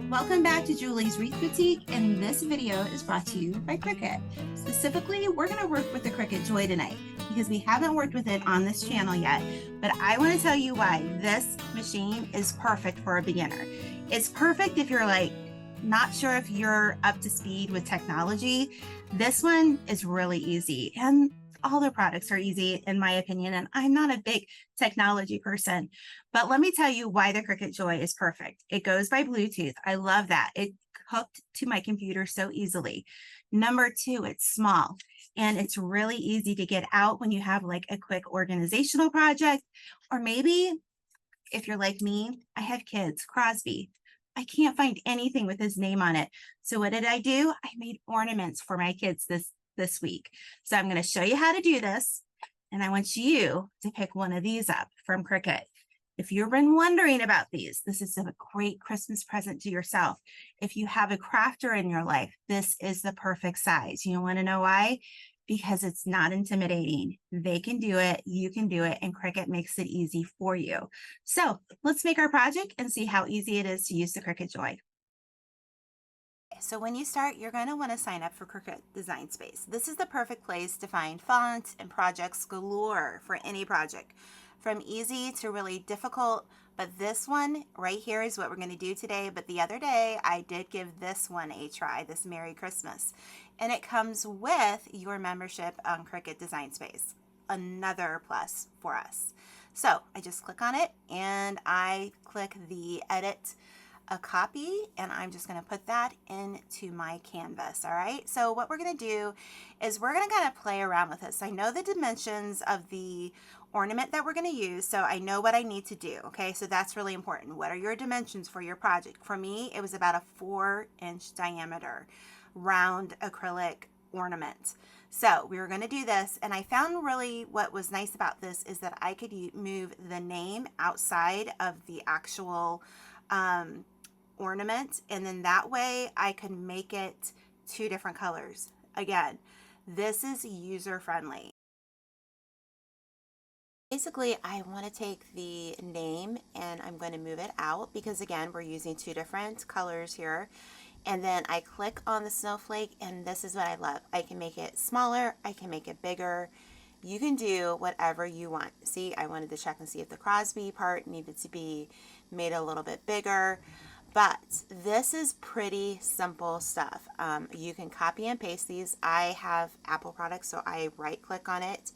Welcome back to Julie's Wreath Boutique, and this video is brought to you by Cricut. Specifically, we're going to work with the Cricut Joy tonight because we haven't worked with it on this channel yet, but I want to tell you why this machine is perfect for a beginner. It's perfect if you're like not sure if you're up to speed with technology. This one is really easy, and all their products are easy in my opinion, and I'm not a big technology person, but let me tell you why the Cricut Joy is perfect. It goes by Bluetooth. I love that. It hooked to my computer so easily. Number two, it's small and it's really easy to get out when you have like a quick organizational project, or maybe if you're like me, I have kids, Crosby. I can't find anything with his name on it. So what did I do? I made ornaments for my kids this week. So I'm going to show you how to do this. And I want you to pick one of these up from Cricut. If you've been wondering about these, this is a great Christmas present to yourself. If you have a crafter in your life, this is the perfect size. You want to know why? Because it's not intimidating. They can do it, you can do it, and Cricut makes it easy for you. So let's make our project and see how easy it is to use the Cricut Joy. So when you start, you're going to want to sign up for Cricut Design Space. This is the perfect place to find fonts and projects galore for any project, from easy to really difficult. But this one right here is what we're going to do today. But the other day, I did give this one a try, this Merry Christmas. And it comes with your membership on Cricut Design Space. Another plus for us. So I just click on it and I click the edit a copy, and I'm just going to put that into my canvas. All right, so what we're going to do is we're going to kind of play around with this. I know the dimensions of the ornament that we're going to use, so I know what I need to do. Okay, so that's really important. What are your dimensions for your project? For me, it was about a 4-inch diameter round acrylic ornament. So we were going to do this, and I found really what was nice about this is that I could move the name outside of the actual ornament, and then that way I could make it 2 different colors. Again, this is user friendly. Basically, I want to take the name and I'm going to move it out because again, we're using 2 different colors here. And then I click on the snowflake, and this is what I love. I can make it smaller, I can make it bigger. You can do whatever you want. See, I wanted to check and see if the Crosby part needed to be made a little bit bigger. But this is pretty simple stuff. You can copy and paste these. I have Apple products, so I right click on it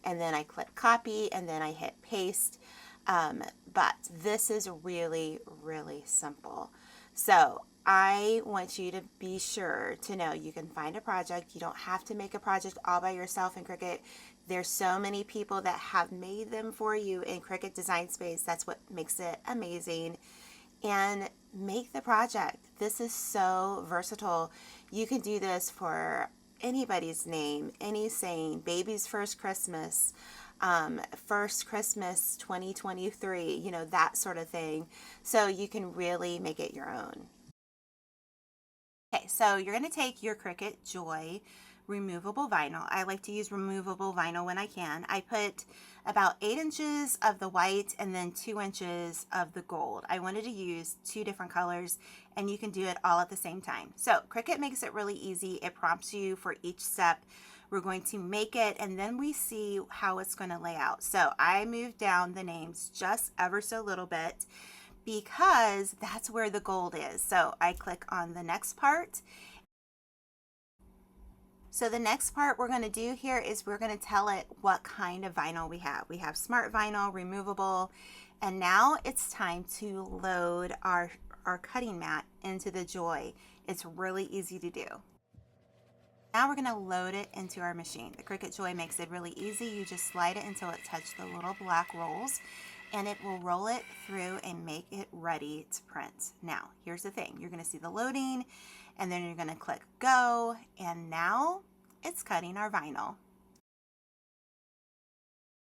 and then I click copy and then I hit paste. But this is really, really simple. So I want you to be sure to know you can find a project. You don't have to make a project all by yourself in Cricut. There's so many people that have made them for you in Cricut Design Space. That's what makes it amazing. And make the project. This is so versatile. You can do this for anybody's name, any saying, baby's first Christmas, first Christmas 2023, you know, that sort of thing. So you can really make it your own. Okay, so you're going to take your Cricut Joy removable vinyl. I like to use removable vinyl when I can. I put about 8 inches of the white and then 2 inches of the gold. I wanted to use 2 different colors, and you can do it all at the same time. So Cricut makes it really easy. It prompts you for each step. We're going to make it, and then we see how it's going to lay out. So I moved down the names just ever so little bit because that's where the gold is. So I click on the next part. So the next part we're going to do here is we're going to tell it what kind of vinyl we have. We have smart vinyl, removable, and now it's time to load our cutting mat into the Joy. It's really easy to do. Now we're going to load it into our machine. The Cricut Joy makes it really easy. You just slide it until it touches the little black rolls, and it will roll it through and make it ready to print. Now, here's the thing. You're going to see the loading, and then you're going to click go, and now it's cutting our vinyl.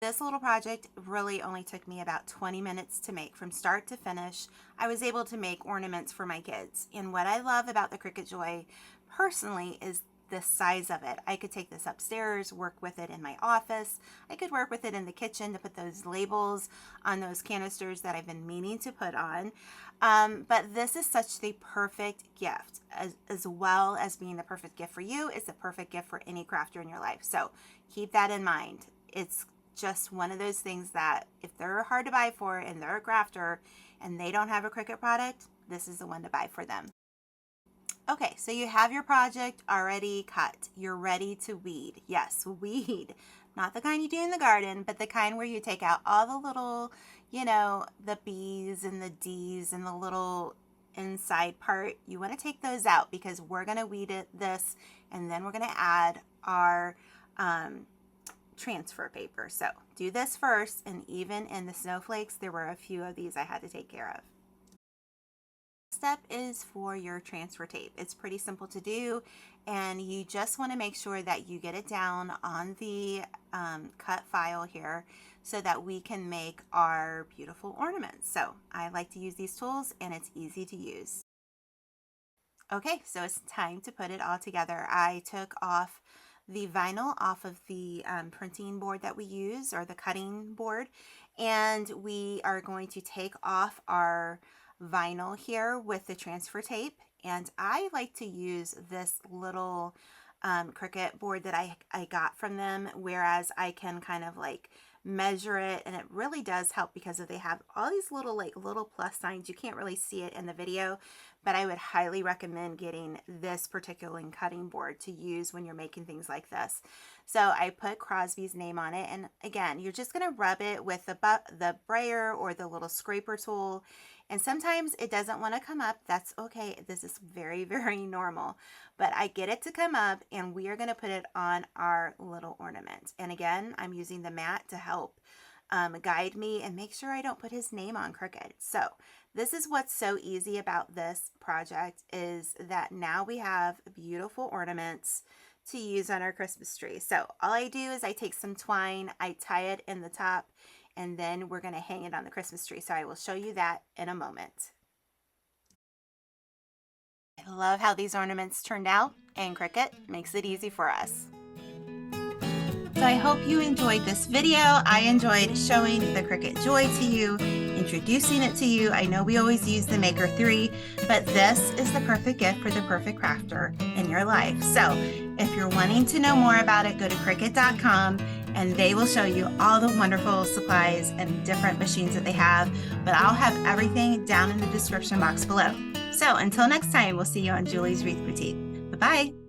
This little project really only took me about 20 minutes to make. From start to finish, I was able to make ornaments for my kids. And what I love about the Cricut Joy personally is the size of it. I could take this upstairs, work with it in my office. I could work with it in the kitchen to put those labels on those canisters that I've been meaning to put on. But this is such the perfect gift, as well as being the perfect gift for you. It's the perfect gift for any crafter in your life. So keep that in mind. It's just one of those things that if they're hard to buy for and they're a crafter and they don't have a Cricut product, this is the one to buy for them. Okay, so you have your project already cut. You're ready to weed. Yes, weed. Not the kind you do in the garden, but the kind where you take out all the little, the B's and the D's and the little inside part. You want to take those out because we're going to weed this and then we're going to add our transfer paper. So do this first, and even in the snowflakes, there were a few of these I had to take care of. Step is for your transfer tape. It's pretty simple to do, and you just want to make sure that you get it down on the cut file here so that we can make our beautiful ornaments. So I like to use these tools, and it's easy to use. Okay, so it's time to put it all together. I took off the vinyl off of the printing board that we use, or the cutting board, and we are going to take off our vinyl here with the transfer tape. And I like to use this little Cricut board that I got from them, whereas I can kind of like measure it, and it really does help because they have all these little plus signs. You can't really see it in the video, but I would highly recommend getting this particular cutting board to use when you're making things like this. So I put Crosby's name on it, and again, you're just going to rub it with the brayer or the little scraper tool. And sometimes it doesn't want to come up. That's okay. This is very, very normal. But I get it to come up, and we are going to put it on our little ornament. And again, I'm using the mat to help guide me and make sure I don't put his name on Cricut. So this is what's so easy about this project, is that now we have beautiful ornaments to use on our Christmas tree. So all I do is I take some twine, I tie it in the top, and then we're going to hang it on the Christmas tree. So I will show you that in a moment. I love how these ornaments turned out, and Cricut makes it easy for us. So I hope you enjoyed this video. I enjoyed showing the Cricut Joy to you, introducing it to you. I know we always use the Maker 3, but this is the perfect gift for the perfect crafter in your life. So if you're wanting to know more about it, go to Cricut.com, and they will show you all the wonderful supplies and different machines that they have. But I'll have everything down in the description box below. So until next time, we'll see you on Julie's Wreath Boutique. Bye-bye.